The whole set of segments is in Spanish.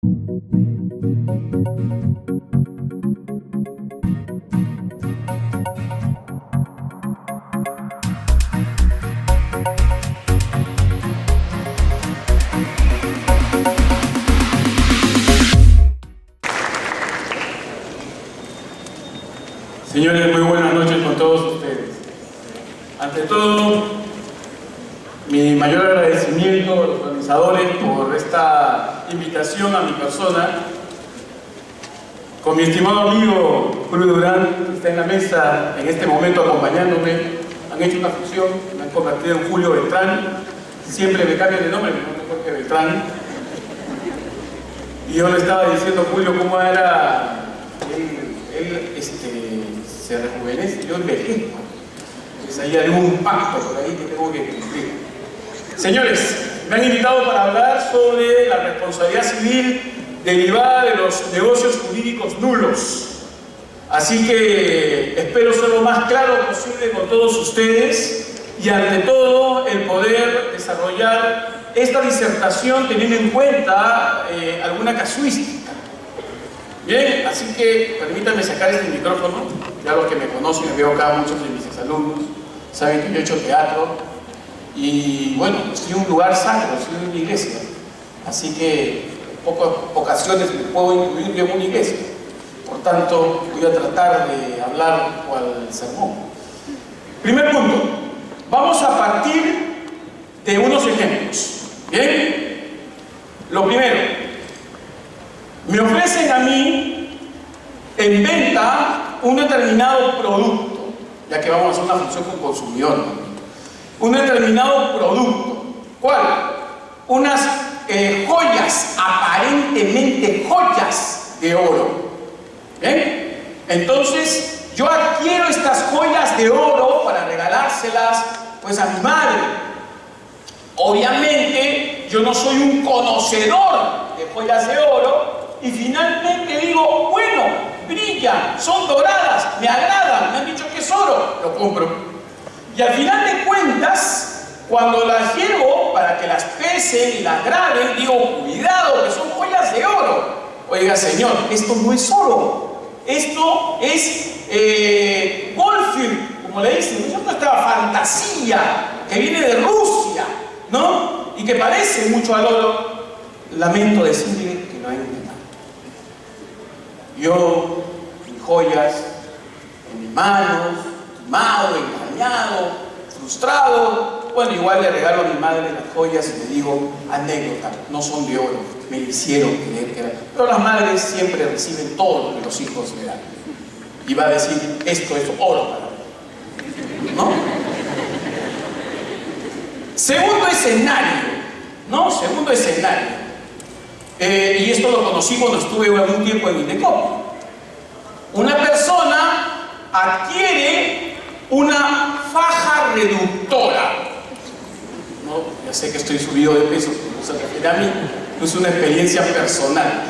Señores, muy buenas noches con todos ustedes. Ante todo, mi mayor agradecimiento a los organizadores por esta invitación a mi persona. Con mi estimado amigo Julio Durán, que está en la mesa en este momento acompañándome, han hecho una fusión, me han convertido en Julio Beltrán. Siempre me cambian de nombre, mi nombre es Jorge Beltrán. Y yo le estaba diciendo a Julio cómo era él se rejuvenece, yo envejezco. Entonces ahí hay un pacto por ahí que tengo que cumplir. Señores, me han invitado para hablar sobre la responsabilidad civil derivada de los negocios jurídicos nulos. Así que espero ser lo más claro posible con todos ustedes y ante todo el poder desarrollar esta disertación teniendo en cuenta alguna casuística. Bien, así que permítanme sacar este micrófono. Ya los que me conocen, me veo acá, muchos de mis exalumnos saben que yo he hecho teatro y bueno, estoy en un lugar sacro, estoy en una iglesia, así que en pocas ocasiones me puedo incluir yo en una iglesia. Por tanto, voy a tratar de hablar cual sermón. Primer punto, vamos a partir de unos ejemplos. Bien, lo primero, me ofrecen a mí en venta un determinado producto, ya que vamos a hacer una función con consumidor, ¿no? Un determinado producto. ¿Cuál? Unas joyas, aparentemente joyas de oro. ¿Bien? Entonces, yo adquiero estas joyas de oro para regalárselas pues a mi madre. Obviamente, yo no soy un conocedor de joyas de oro y finalmente digo, bueno, brillan, son doradas, me agradan, me han dicho que es oro, lo compro. Y al final de cuentas, cuando las llevo para que las pesen y las graben, digo, cuidado, que son joyas de oro. Oiga, señor, esto no es oro, esto es Goldfield, como le dicen, ¿no? Esta fantasía que viene de Rusia, ¿no? Y que parece mucho al oro. Lamento decirle que no hay nada. Yo, mis joyas en mis manos, timado, engañado, frustrado. Bueno, igual le regalo a mi madre las joyas y le digo, anécdota, no son de oro, me hicieron creer que eran. Pero las madres siempre reciben todo lo que los hijos le dan. Y va a decir, esto es oro para mí, ¿no? Segundo escenario, ¿no? Segundo escenario. Y esto lo conocí cuando estuve algún tiempo en Indecop. Una persona adquiere una faja reductora. No, ya sé que estoy subido de peso, no se refiere a mí, es una experiencia personal.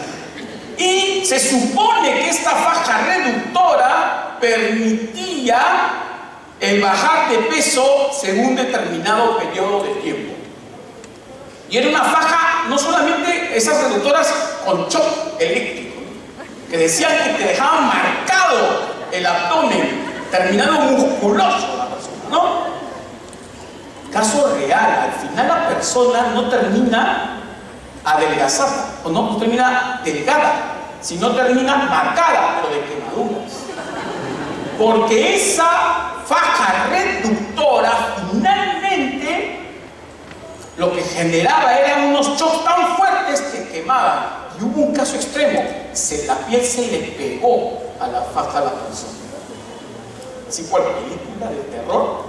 Y se supone que esta faja reductora permitía el bajar de peso según determinado periodo de tiempo. Y era una faja, no solamente esas reductoras con shock eléctrico, que decían que te dejaban marcado el abdomen, terminado musculoso la persona, ¿no? Caso real, al final la persona no termina adelgazada, o no termina delgada, sino termina marcada, pero de quemaduras. Porque esa faja reductora finalmente lo que generaba eran unos shocks tan fuertes que quemaban. Y hubo un caso extremo, la piel se le pegó a la faja de la persona. Así cual película de terror,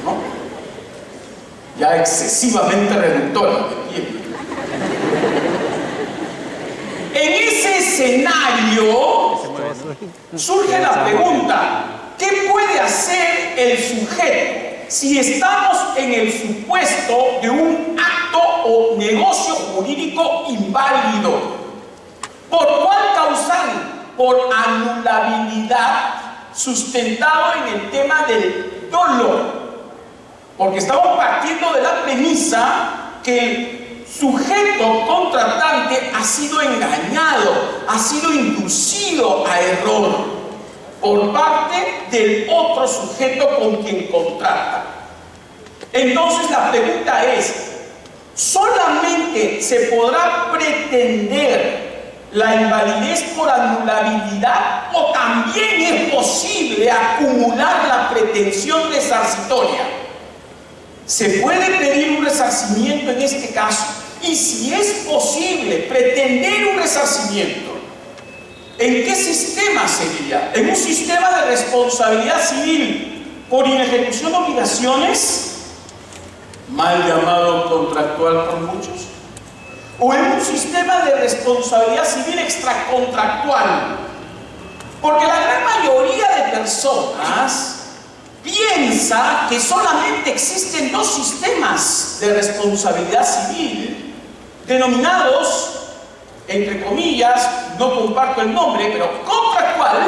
¿no? Ya excesivamente reductora de piel. En ese escenario surge la pregunta, ¿qué puede hacer el sujeto si estamos en el supuesto de un acto o negocio jurídico inválido? ¿Por cuál causal? Por anulabilidad, sustentado en el tema del dolo. Porque estamos partiendo de la premisa que sujeto contratante ha sido engañado, ha sido inducido a error por parte del otro sujeto con quien contrata. Entonces la pregunta es, ¿solamente se podrá pretender la invalidez por anulabilidad o también es posible acumular la pretensión resarcitoria? ¿Se puede pedir un resarcimiento en este caso? Y si es posible pretender un resarcimiento, ¿en qué sistema sería? ¿En un sistema de responsabilidad civil por inejecución de obligaciones, mal llamado contractual por muchos? ¿O en un sistema de responsabilidad civil extracontractual? Porque la gran mayoría de personas piensa que solamente existen dos sistemas de responsabilidad civil denominados, entre comillas, no comparto el nombre, pero contractual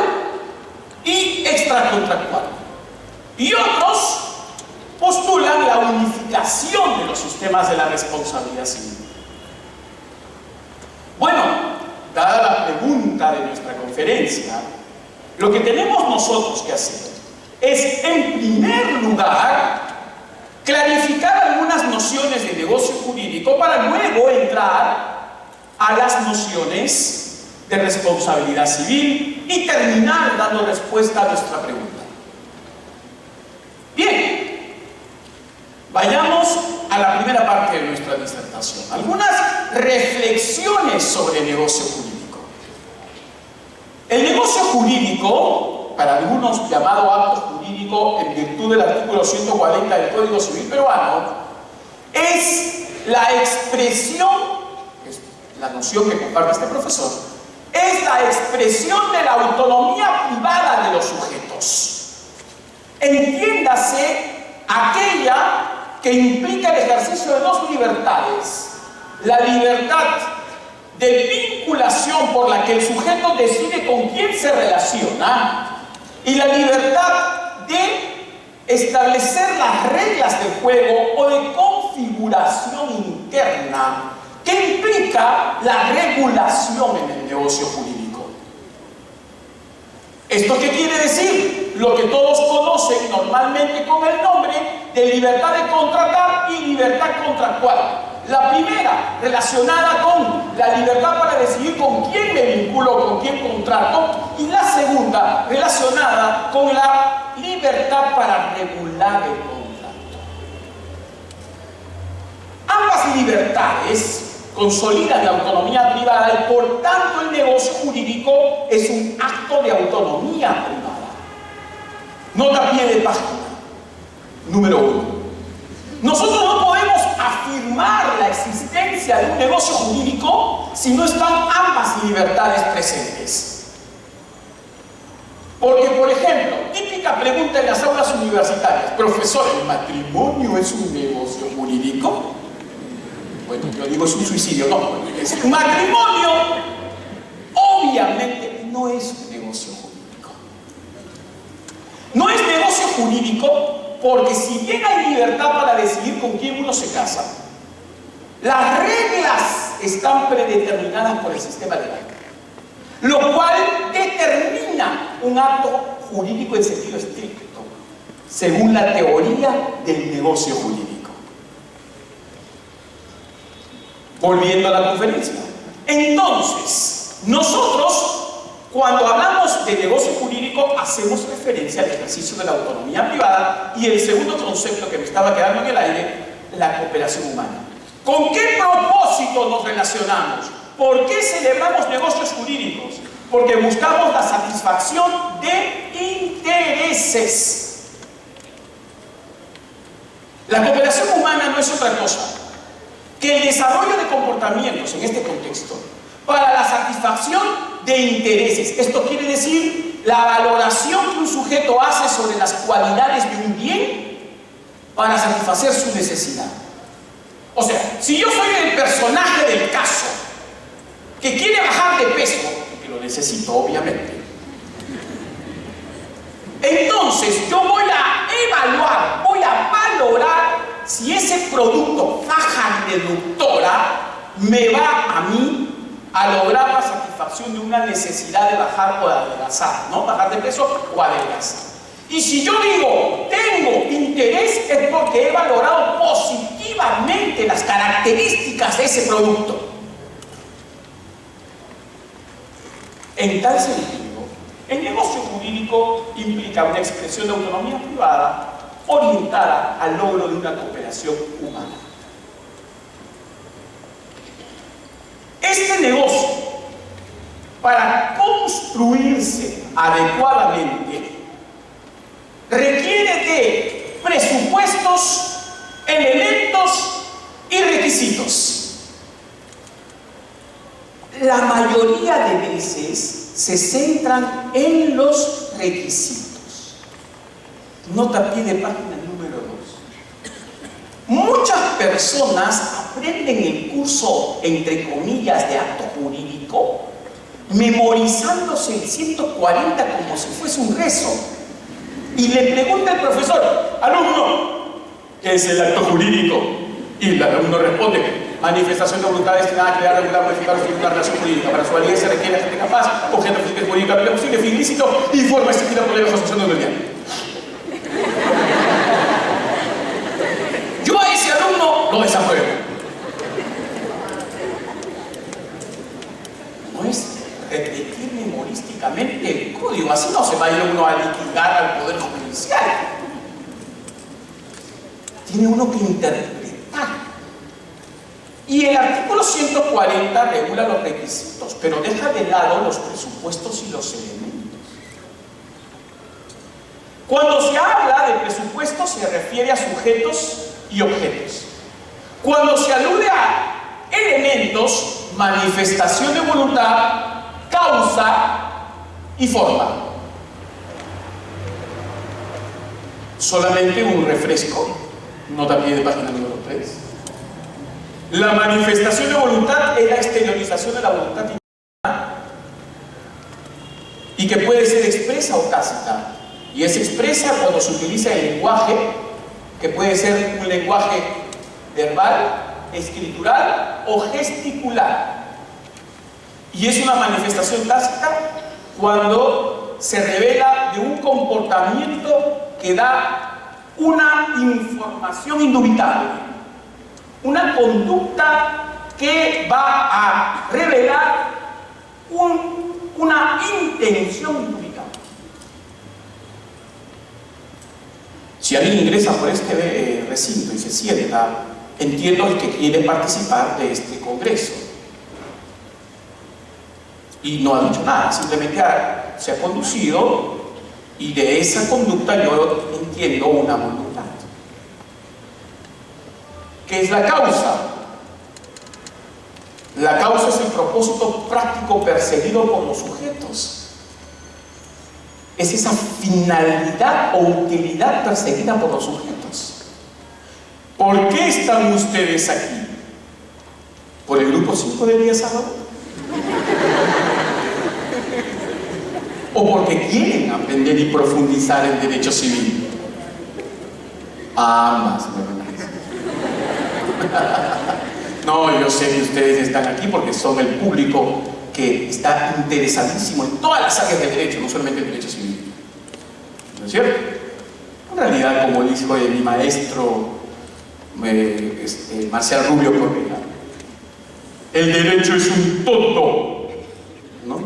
y extracontractual. Y otros postulan la unificación de los sistemas de la responsabilidad civil. Bueno, dada la pregunta de nuestra conferencia, lo que tenemos nosotros que hacer es, en primer lugar, clarificar algunas nociones de negocio jurídico para luego entrar a las nociones de responsabilidad civil y terminar dando respuesta a nuestra pregunta. Bien, vayamos a la primera parte de nuestra disertación. Algunas reflexiones sobre el negocio jurídico. El negocio jurídico, para algunos llamado acto jurídico en virtud del artículo 140 del Código Civil peruano, es la expresión, es la noción que comparte este profesor, es la expresión de la autonomía privada de los sujetos. Entiéndase aquella que implica el ejercicio de dos libertades: la libertad de vinculación por la que el sujeto decide con quién se relaciona y la libertad de establecer las reglas del juego o de configuración interna que implica la regulación en el negocio jurídico. ¿Esto qué quiere decir? Lo que todos conocen normalmente con el nombre de libertad de contratar y libertad contractual. La primera, relacionada con la libertad para decidir con quién me vinculo, con quién contrato, y la segunda, relacionada con la libertad para regular el contrato. Ambas libertades consolidan la autonomía privada y por tanto el negocio jurídico es un acto de autonomía privada. Nota a pie de página. Número 1. Nosotros no podemos afirmar la existencia de un negocio jurídico si no están ambas libertades presentes. Porque, por ejemplo, típica pregunta en las aulas universitarias: profesor, ¿el matrimonio es un negocio jurídico? Bueno, yo digo es un suicidio, no. El matrimonio obviamente no es un negocio jurídico. No es negocio jurídico porque si bien hay libertad para decidir con quién uno se casa, las reglas están predeterminadas por el sistema legal, lo cual determina un acto jurídico en sentido estricto, según la teoría del negocio jurídico. Volviendo a la conferencia. Entonces, nosotros, cuando hablamos de negocio jurídico, hacemos referencia al ejercicio de la autonomía privada y el segundo concepto que me estaba quedando en el aire, la cooperación humana. ¿Con qué propósito nos relacionamos? ¿Por qué celebramos negocios jurídicos? Porque buscamos la satisfacción de intereses. La cooperación humana no es otra cosa que el desarrollo de comportamientos en este contexto para la satisfacción de intereses. Esto quiere decir la valoración que un sujeto hace sobre las cualidades de un bien para satisfacer su necesidad. O sea, si yo soy el personaje del caso que quiere bajar de peso, que lo necesito obviamente, entonces yo voy a evaluar, voy a valorar si ese producto, faja reductora, me va a mí a lograr la satisfacción de una necesidad de bajar o de adelgazar, ¿no? Bajar de peso o adelgazar. Y si yo digo, tengo interés, es porque he valorado positivamente las características de ese producto. En tal sentido, el negocio jurídico implica una expresión de autonomía privada orientada al logro de una cooperación humana. Este negocio, para construirse adecuadamente, requiere de presupuestos, elementos y requisitos. La mayoría de veces se centran en los requisitos. Nota a pie de página número 2. Muchas personas aprenden el curso, entre comillas, de acto jurídico, memorizándose el 140 como si fuese un rezo. Y le pregunta al profesor, alumno, ¿qué es el acto jurídico? Y el alumno responde, manifestación de voluntad destinada a crear, regular, modificar o firmar una relación jurídica. Para su validez se requiere gente capaz, objeto físico jurídicamente posible, fin ilícito y forma exigida por la asociación de unidad. Yo a ese alumno lo desapruebo. No es repetir memorísticamente el código, así no se va a ir uno a litigar al Poder Judicial. Tiene uno que interpretar. Y el artículo 140 regula los requisitos, pero deja de lado los presupuestos y los elementos. Cuando se habla de presupuestos se refiere a sujetos y objetos. Cuando se alude a elementos, manifestación de voluntad, causa y forma. Solamente un refresco, nota a pie de página número 3. La manifestación de voluntad es la exteriorización de la voluntad interna y que puede ser expresa o tácita. Y es expresa cuando se utiliza el lenguaje, que puede ser un lenguaje verbal, escritural o gesticular. Y es una manifestación tácita cuando se revela de un comportamiento que da una información indubitable. Una conducta que va a revelar una intención indubitable. Si alguien ingresa por este recinto y se sienta, entiendo que quiere participar de este congreso. Y no ha dicho nada, simplemente se ha conducido y de esa conducta yo entiendo una voluntad. ¿Qué es la causa? La causa es el propósito práctico perseguido por los sujetos. Es esa finalidad o utilidad perseguida por los sujetos. ¿Por qué están ustedes aquí? ¿Por el grupo 5 del día sábado? ¿O porque quieren aprender y profundizar en derecho civil? Ambas, no, yo sé que ustedes están aquí porque son el público que está interesadísimo en todas las áreas del derecho, no solamente el derecho civil. ¿No es cierto? En realidad, como dijo mi maestro Marcial Rubio Correa, el derecho es un todo, ¿no?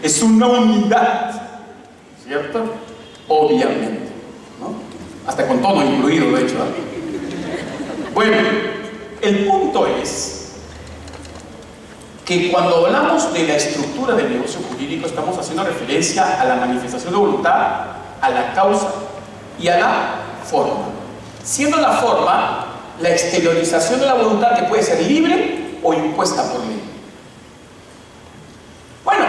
Es una unidad, ¿cierto? Obviamente, ¿no? Hasta con tono incluido, de hecho. Bueno, el punto es que cuando hablamos de la estructura del negocio jurídico estamos haciendo referencia a la manifestación de voluntad, a la causa y a la forma. Siendo la forma la exteriorización de la voluntad que puede ser libre o impuesta por ley. Bueno,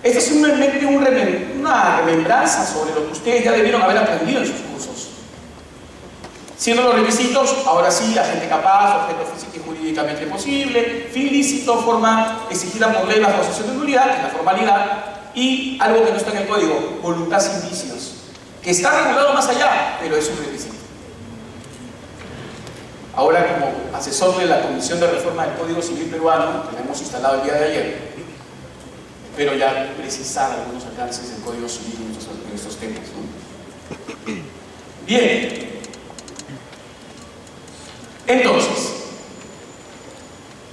esta es simplemente una remembranza sobre lo que ustedes ya debieron haber aprendido en sus cursos. Siendo los requisitos, ahora sí, agente capaz, objeto físico y jurídicamente posible, fin lícito, forma exigida por ley bajo asociación de nulidad, que es la formalidad, y algo que no está en el código, voluntad sin vicios, que está regulado más allá, pero es un requisito. ahora como asesor de la Comisión de Reforma del Código Civil Peruano, que la hemos instalado el día de ayer, espero ya precisar algunos alcances del Código Civil en estos temas, ¿no? Bien. Entonces,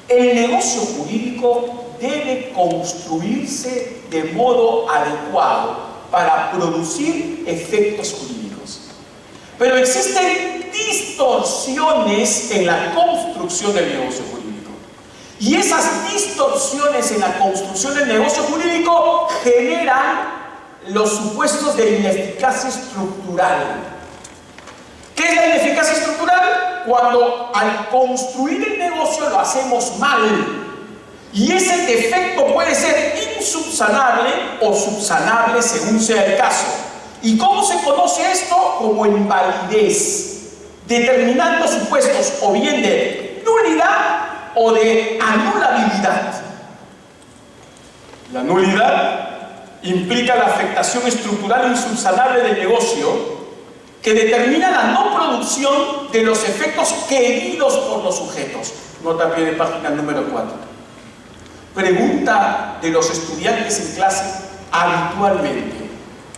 el negocio jurídico debe construirse de modo adecuado para producir efectos jurídicos. Pero existen distorsiones en la construcción del negocio jurídico. Y esas distorsiones en la construcción del negocio jurídico generan los supuestos de ineficacia estructural. ¿Qué es la ineficacia estructural? Cuando al construir el negocio lo hacemos mal. Y ese defecto puede ser insubsanable o subsanable según sea el caso. ¿Y cómo se conoce esto? Como invalidez, determinando supuestos o bien de nulidad o de anulabilidad. La nulidad implica la afectación estructural insubsanable del negocio que determina la no producción de los efectos queridos por los sujetos. Nota a pie de página número 4. Pregunta de los estudiantes en clase habitualmente: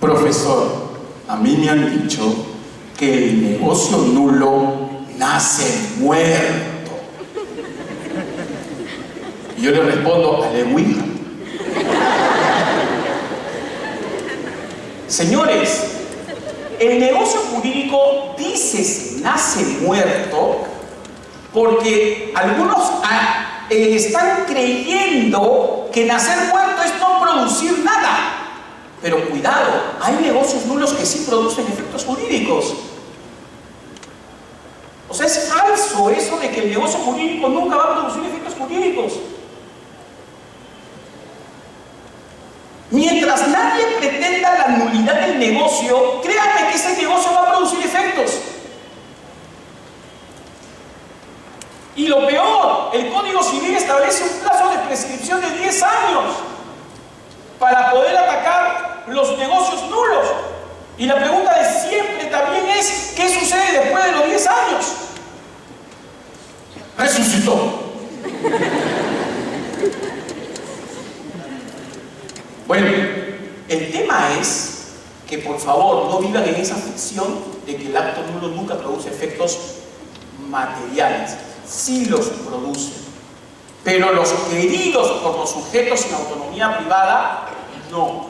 profesor, a mí me han dicho que el negocio nulo nace muerto. Y yo le respondo: aleluya. Señores, el negocio jurídico dice nace muerto porque algunos están creyendo que nacer muerto es no producir nada. Pero cuidado, hay negocios nulos que sí producen efectos jurídicos. O sea, es falso eso de que el negocio jurídico nunca va a producir efectos jurídicos. Mientras nadie pretenda la nulidad del negocio, créanme que ese negocio va a producir efectos. Y lo peor, el Código Civil establece un plazo de prescripción de 10 años para poder atacar los negocios nulos. Y la pregunta de siempre también es: ¿qué sucede después de los 10 años? Resucitó. Bueno, el tema es que por favor no vivan en esa ficción de que el acto nulo nunca produce efectos materiales. Sí los produce, pero los queridos por los sujetos en autonomía privada, no.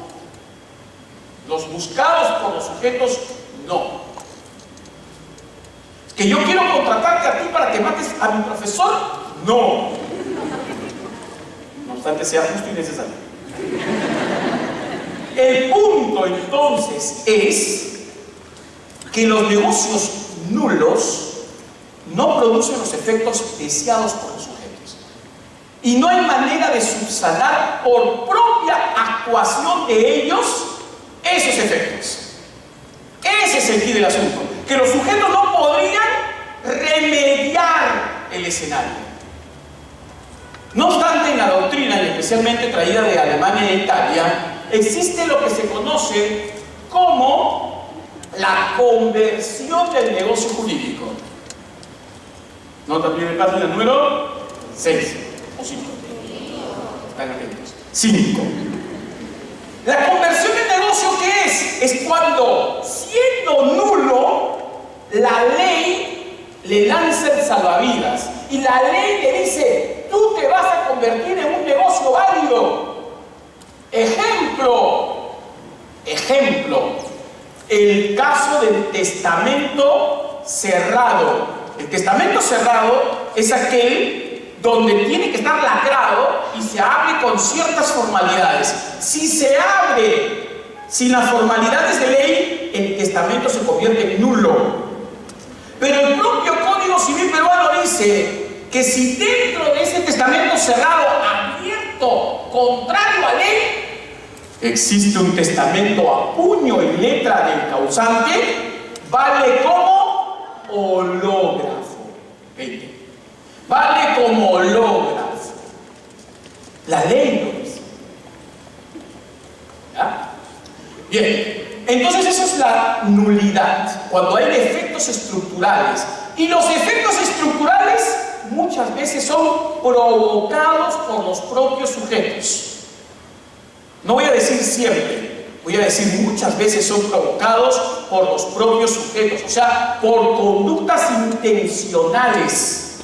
Los buscados por los sujetos, no. ¿Que yo quiero contratarte a ti para que mates a mi profesor? No. No obstante, sea justo y necesario. El punto entonces es que los negocios nulos no producen los efectos deseados por los sujetos. Y no hay manera de subsanar por propia actuación de ellos esos efectos. Ese es el quid del asunto. Que los sujetos no podrían remediar el escenario. No obstante, en la doctrina, y especialmente traída de Alemania e Italia, existe lo que se conoce como la conversión del negocio jurídico. Nota bien de página número 6 o 5. Están atentos. 5. La conversión del negocio, ¿qué es? Es cuando, siendo nulo, la ley le lanza el salvavidas y la ley le dice: tú te vas a convertir en un negocio válido. Ejemplo, el caso del testamento cerrado. El testamento cerrado es aquel donde tiene que estar lacrado y se abre con ciertas formalidades. Si se abre sin las formalidades de ley, el testamento se convierte en nulo. Pero el propio Código Civil peruano dice que si dentro de ese testamento cerrado, abierto, contrario a ley, existe un testamento a puño y letra del causante, vale como hológrafo. Vale como hológrafo. La ley lo dice. ¿Ya? Bien, entonces esa es la nulidad. Cuando hay defectos estructurales Y los efectos estructurales muchas veces son provocados por los propios sujetos. No voy a decir siempre, voy a decir muchas veces son provocados por los propios sujetos, o sea, por conductas intencionales.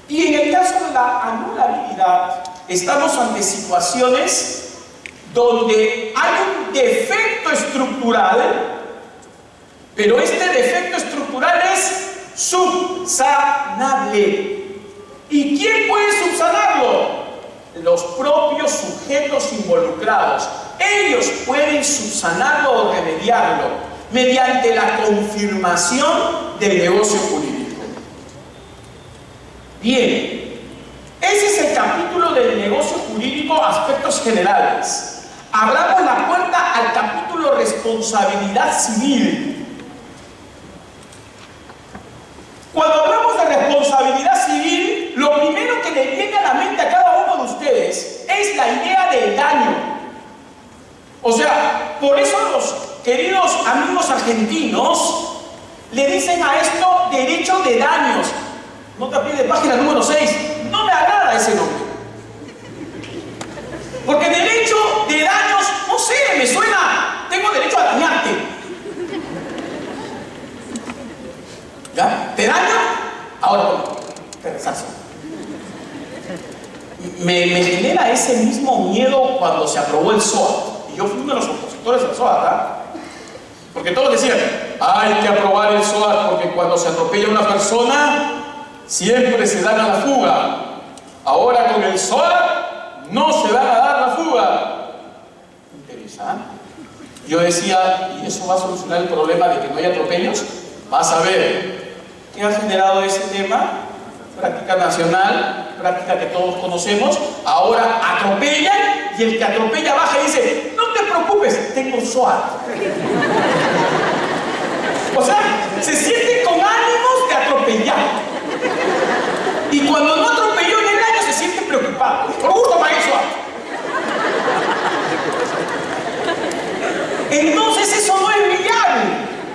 Y en el caso de la anulabilidad, estamos ante situaciones donde hay un defecto estructural, pero este defecto estructural es subsanable. ¿Y quién puede subsanarlo? Los propios sujetos involucrados. Ellos pueden subsanarlo o remediarlo mediante la confirmación del negocio jurídico. Bien, ese es el capítulo del negocio jurídico, aspectos generales. Abramos la puerta al capítulo responsabilidad civil. Cuando hablamos de responsabilidad civil, lo primero que le viene a la mente a cada uno de ustedes es la idea del daño. O sea, por eso los queridos amigos argentinos le dicen a esto derecho de daños. Nota a pie de página número 6. No me agrada ese nombre. Porque derecho de daños, no sé, me suena, tengo derecho a dañarte. ¿Ya? ¿Te daño? Ahora, te rechazo. Me genera ese mismo miedo cuando se aprobó el SOAT. Y yo fui uno de los opositores del SOAT, ¿ah? Porque todos decían, hay que aprobar el SOAT porque cuando se atropella a una persona, siempre se dan a la fuga. Ahora con el SOAT no se van a dar la fuga. Interesante. Yo decía, ¿y eso va a solucionar el problema de que no haya atropellos? Vas a ver. ¿Qué ha generado ese tema? Práctica nacional, práctica que todos conocemos. Ahora atropellan y el que atropella baja y dice, no te preocupes, tengo SOAT. O sea, se siente con ánimos de atropellar. Y cuando no atropelló en el año se siente preocupado. Por gusto para eso. Entonces eso no es viable.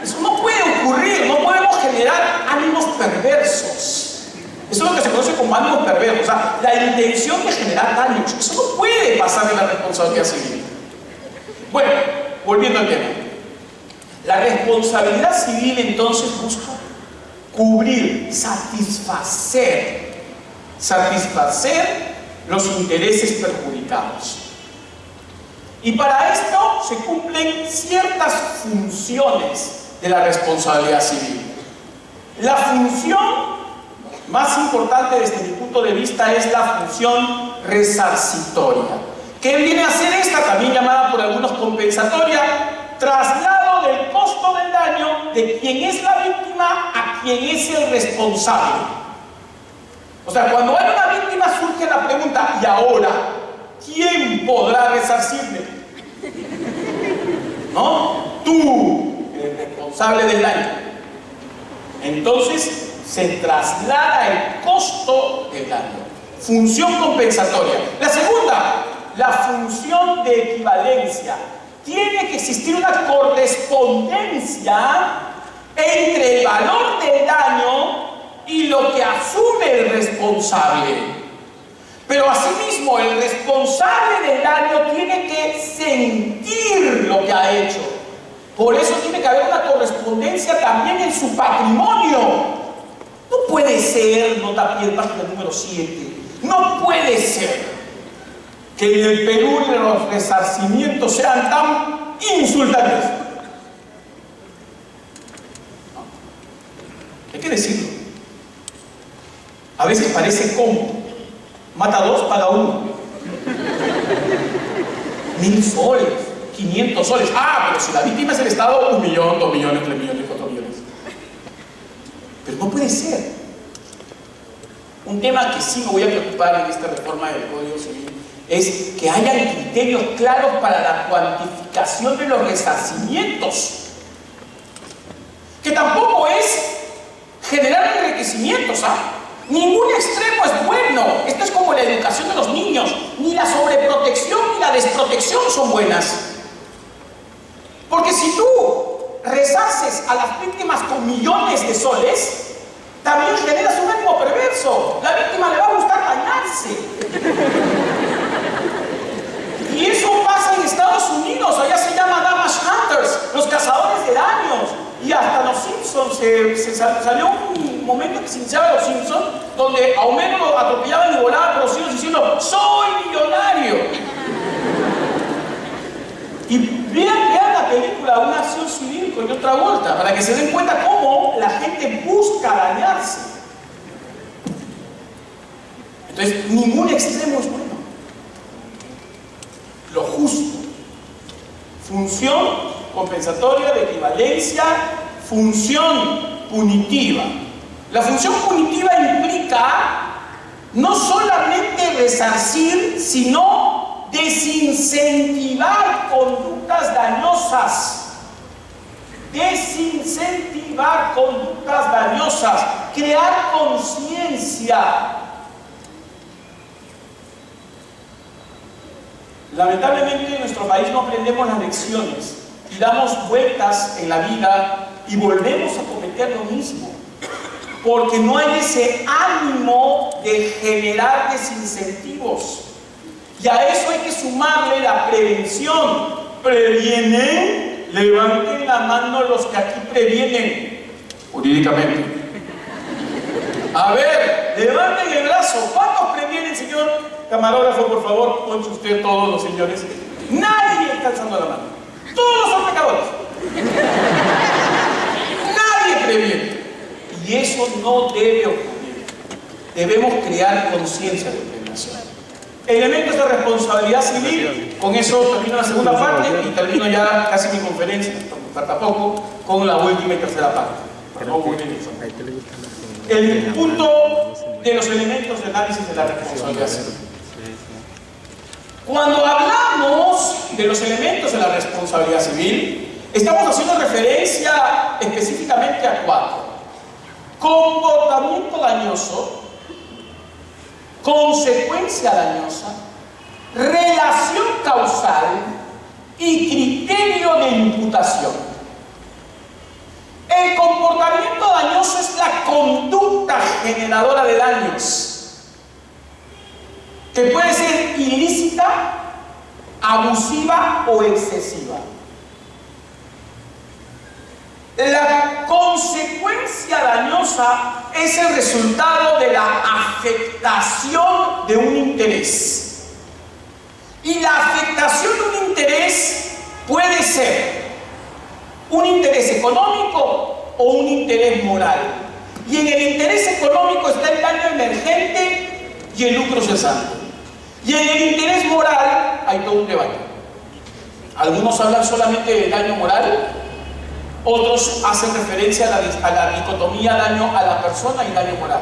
Eso no puede ocurrir. No podemos generar ánimos perversos. Eso es lo que se conoce como ánimos perversos. O sea, la intención de generar daños. Eso no puede pasar en la responsabilidad civil. Bueno, volviendo al tema. La responsabilidad civil entonces busca cubrir, satisfacer los intereses perjudicados. Y para esto se cumplen ciertas funciones de la responsabilidad civil. La función más importante desde mi punto de vista es la función resarcitoria. ¿Qué viene a ser esta? También llamada por algunos compensatoria, traslado del costo del daño de quien es la víctima a quien es el responsable. O sea, cuando hay una víctima surge la pregunta, ¿y ahora quién podrá resarcirme? ¿No? Tú, el responsable del daño. Entonces se traslada el costo del daño. Función compensatoria. La segunda, la función de equivalencia. Tiene que existir una correspondencia entre el valor del daño y lo que asume el responsable. Pero asimismo, el responsable del daño tiene que sentir lo que ha hecho. Por eso tiene que haber una correspondencia también en su patrimonio. No puede ser, nota a pie, página número 7, no puede ser que en el Perú los resarcimientos sean tan insultantes. No. Hay que decirlo. A veces parece como mata 2, paga 1. 1000 soles, 500 soles. Ah, pero si la víctima es el Estado, 1 millón, 2 millones, 3 millones, 4 millones. Pero no puede ser. Un tema que sí me voy a preocupar en esta reforma del Código Civil es que hayan criterios claros para la cuantificación de los resarcimientos. Que tampoco es generar enriquecimientos, ¿ah? Ningún extremo es bueno. Esto es como la educación de los niños. Ni la sobreprotección ni la desprotección son buenas. Porque si tú resarces a las víctimas con millones de soles, también generas un ánimo perverso. La víctima le va a gustar dañarse. Y eso pasa en Estados Unidos, allá se llama damage hunters, los cazadores de daños. Y hasta los Simpsons, salió un momento que se iniciaba Los Simpsons, donde a Homero lo atropellaban y volaban por los cielos diciendo: ¡soy millonario! Y vean la película Una acción civil con John Travolta, para que se den cuenta cómo la gente busca dañarse. Entonces, ningún extremo es bueno. Lo justo. Función compensatoria de equivalencia, función punitiva. La función punitiva implica no solamente resarcir, sino desincentivar conductas dañosas. Desincentivar conductas dañosas, crear conciencia. Lamentablemente en nuestro país no aprendemos las lecciones y damos vueltas en la vida y volvemos a cometer lo mismo, porque no hay ese ánimo de generar desincentivos. Y a eso hay que sumarle la prevención. ¿Previenen? Levanten la mano los que aquí previenen jurídicamente. A ver, levanten el brazo. ¿Cuántos previenen, señor camarógrafo, por favor? Ponche usted todos los señores. Nadie está alzando la mano. Todos son pecadores. Nadie previene. Y eso no debe ocurrir. Debemos crear conciencia de prevención. Elementos de responsabilidad civil. Con eso termino la segunda parte y termino ya casi mi conferencia, falta poco, con la última y tercera parte. El punto de los elementos de análisis de la responsabilidad civil. Cuando hablamos de los elementos de la responsabilidad civil, estamos haciendo referencia específicamente a 4: comportamiento dañoso, consecuencia dañosa, relación causal y criterio de imputación. El comportamiento dañoso es la conducta generadora de daños, que puede ser ilícita, abusiva o excesiva. La consecuencia dañosa es el resultado de la afectación de un interés. Y la afectación de un interés puede ser un interés económico o un interés moral. Y en el interés económico está el daño emergente y el lucro cesante. Y en el interés moral hay todo un debate. Algunos hablan solamente del daño moral, otros hacen referencia a la dicotomía daño a la persona y daño moral.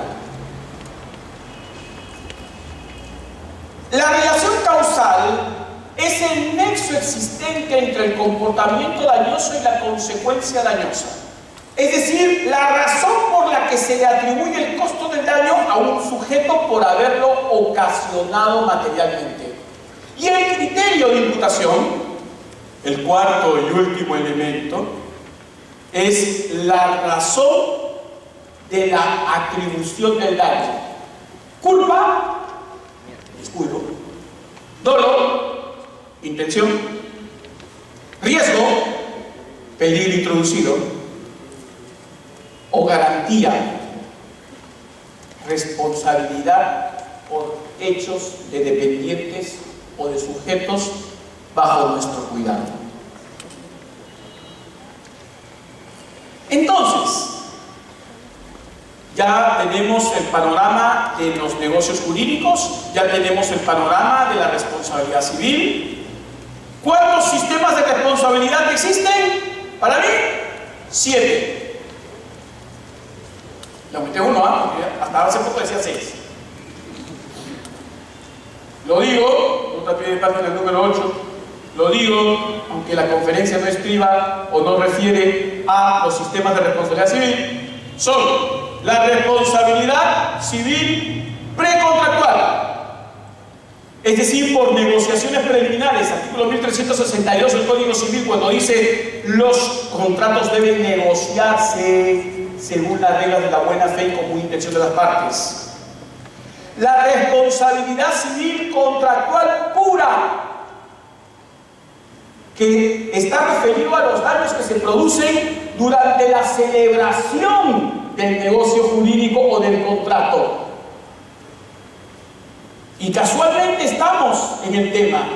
La relación causal es el nexo existente entre el comportamiento dañoso y la consecuencia dañosa. Es decir, la razón por la que se le atribuye el costo del daño a un sujeto por haberlo ocasionado materialmente. Y el criterio de imputación, el cuarto y último elemento, es la razón de la atribución del daño. Culpa, descuido. Dolor, intención. Riesgo, peligro introducido. O garantía, responsabilidad por hechos de dependientes o de sujetos bajo nuestro cuidado. Entonces, ya tenemos el panorama de los negocios jurídicos, ya tenemos el panorama de la responsabilidad civil. ¿Cuántos sistemas de responsabilidad existen? Para mí, 7. Le aumenté uno, porque hasta hace poco decía 6. Lo digo, otra pie de página el número 8, lo digo, aunque la conferencia no escriba o no refiere a los sistemas de responsabilidad civil, son la responsabilidad civil precontractual. Es es decir, por negociaciones preliminares, artículo 1362 del Código Civil, cuando dice los contratos deben negociarse según las reglas de la buena fe y común intención de las partes. La responsabilidad civil contractual pura, que está referido a los daños que se producen durante la celebración del negocio jurídico o del contrato. Y casualmente estamos en el tema.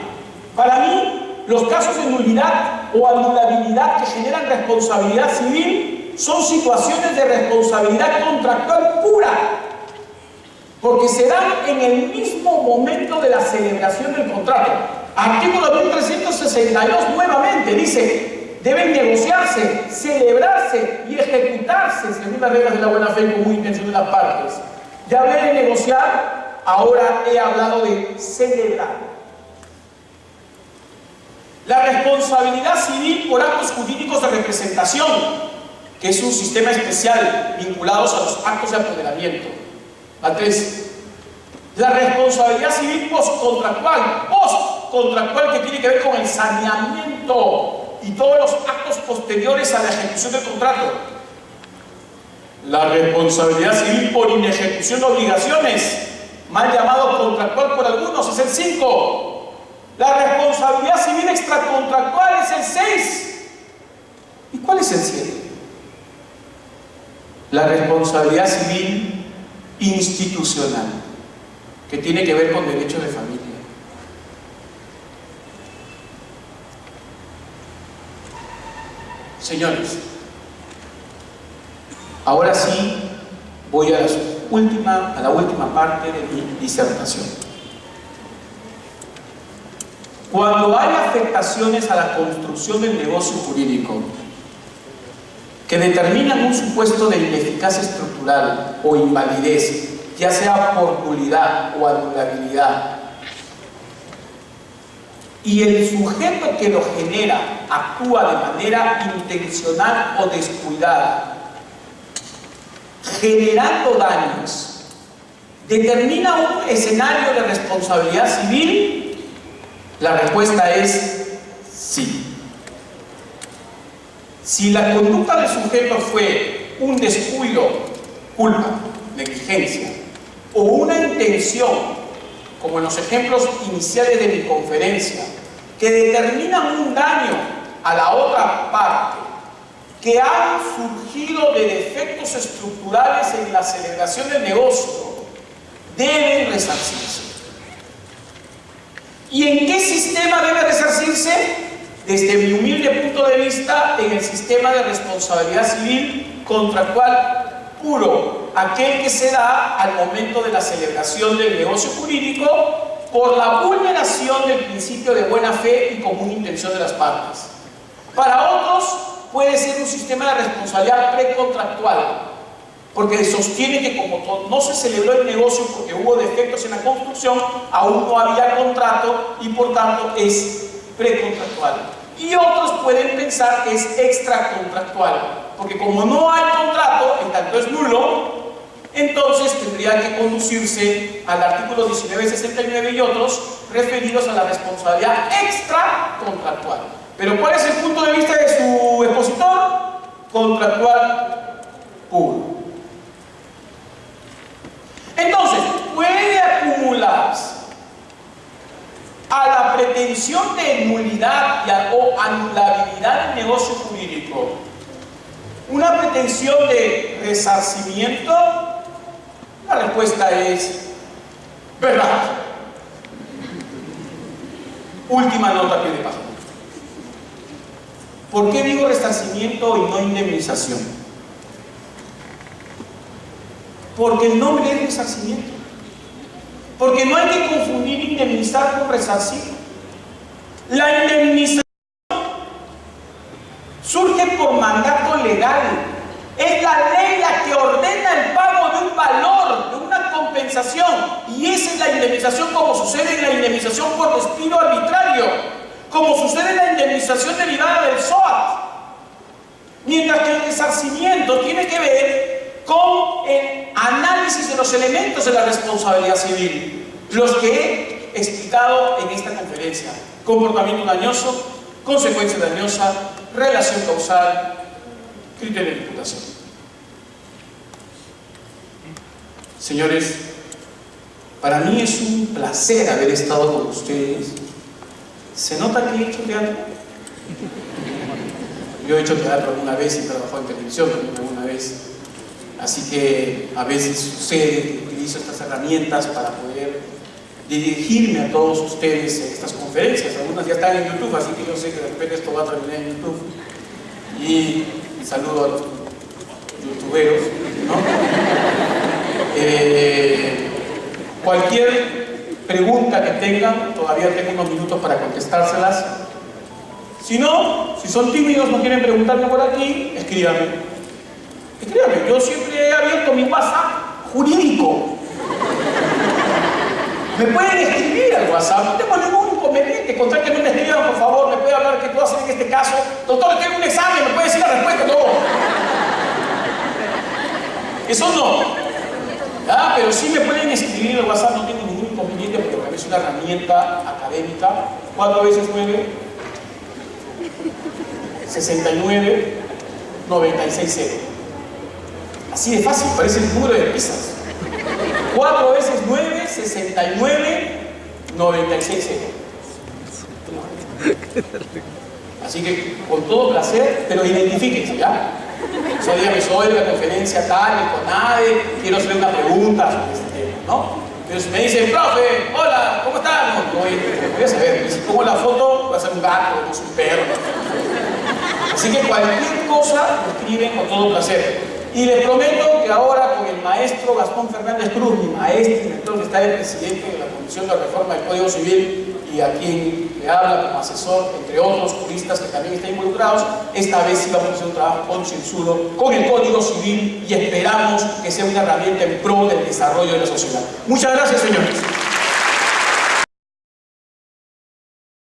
Para mí, los casos de nulidad o anulabilidad que generan responsabilidad civil son situaciones de responsabilidad contractual pura, porque se dan en el mismo momento de la celebración del contrato. Artículo 1362 nuevamente dice: deben negociarse, celebrarse y ejecutarse según las reglas de la buena fe y común intención de las partes. Ya hablé de negociar, ahora he hablado de celebrar. La responsabilidad civil por actos jurídicos de representación, que es un sistema especial vinculados a los actos de apoderamiento. La 3. La responsabilidad civil postcontractual, que tiene que ver con el saneamiento y todos los actos posteriores a la ejecución del contrato. La responsabilidad civil por inejecución de obligaciones, mal llamado contractual por algunos, es el 5. La responsabilidad civil extracontractual es el 6. ¿Y cuál es el 7? La responsabilidad civil institucional, que tiene que ver con derecho de familia. Señores, ahora sí voy a la última parte de mi disertación. Cuando hay afectaciones a la construcción del negocio jurídico que determinan un supuesto de ineficacia estructural o invalidez, ya sea por nulidad o anulabilidad, y el sujeto que lo genera actúa de manera intencional o descuidada, generando daños, ¿determina un escenario de responsabilidad civil? La respuesta es sí. Si la conducta del sujeto fue un descuido, culpa, negligencia, o una intención, como en los ejemplos iniciales de mi conferencia, que determinan un daño a la otra parte, que han surgido de defectos estructurales en la celebración del negocio, deben resarcirse. ¿Y en qué sistema debe resarcirse? Desde mi humilde punto de vista, en el sistema de responsabilidad civil contractual puro, aquel que se da al momento de la celebración del negocio jurídico por la vulneración del principio de buena fe y común intención de las partes. Para otros puede ser un sistema de responsabilidad precontractual, porque sostiene que como no se celebró el negocio porque hubo defectos en la construcción, aún no había contrato y por tanto es precontractual. Y otros pueden pensar que es extracontractual, porque como no hay contrato, en tanto es nulo, entonces tendría que conducirse al artículo 1969 y otros referidos a la responsabilidad extracontractual. Pero ¿cuál es el punto de vista de su expositor? Contractual puro. Entonces, puede acumularse a la pretensión de nulidad o anulabilidad del negocio jurídico una pretensión de resarcimiento. La respuesta es verdad. Última nota a pie de página. ¿Por qué digo resarcimiento y no indemnización? Porque el nombre es resarcimiento. Porque no hay que confundir indemnizar con resarcir. La indemnización surge por mandato legal. Es la ley la que ordena el pago de un valor, de una compensación. Y esa es la indemnización, como sucede en la indemnización por despido arbitrario, como sucede en la indemnización derivada del SOAT. Mientras que el resarcimiento tiene que ver con el análisis de los elementos de la responsabilidad civil, los que explicado en esta conferencia: comportamiento dañoso, consecuencia dañosa, relación causal, criterio de imputación. Señores, para mí es un placer haber estado con ustedes. ¿Se nota que he hecho teatro? Yo he hecho teatro alguna vez y he trabajado en televisión también alguna vez. Así que a veces sucede que utilizo estas herramientas para poder dirigirme a todos ustedes en estas conferencias. Algunas ya están en YouTube, así que yo sé que de repente esto va a terminar en YouTube. Y saludo a los youtuberos, ¿no? Cualquier pregunta que tengan, todavía tengo unos minutos para contestárselas. Si no, si son tímidos, no quieren preguntarme por aquí, escríbanme. Escríbanme, yo siempre he abierto mi WhatsApp jurídico. Me pueden escribir al WhatsApp, no tengo ningún inconveniente. Con tal que no me escriban, por favor, me puede hablar qué puedo hacer en este caso. Doctor, tengo un examen, me puede decir la respuesta, no. Eso no. ¿Ya? Pero sí me pueden escribir al WhatsApp, no tengo ningún inconveniente, porque para mí es una herramienta académica. 4 veces 9, 69, 96, 0. Así de fácil, parece el número de pizzas. 4 veces 9, 69, 96, 0. Así que con todo placer, pero identifíquense, ¿ya? Soy de la conferencia tal, el CONADE, quiero hacerle una pregunta sobre este tema, ¿no? Pero si me dicen, profe, hola, ¿cómo estás? No, voy a saber, y si pongo la foto, va a ser un gato, no es un perro. Así que cualquier cosa lo escriben con todo placer. Y les prometo que ahora con el maestro Gastón Fernández Cruz, mi maestro director, que está de presidente de la Comisión de Reforma del Código Civil y a quien le habla como asesor, entre otros juristas que también están involucrados, esta vez sí vamos a hacer un trabajo concienzudo con el Código Civil y esperamos que sea una herramienta en pro del desarrollo de la sociedad. Muchas gracias, señores.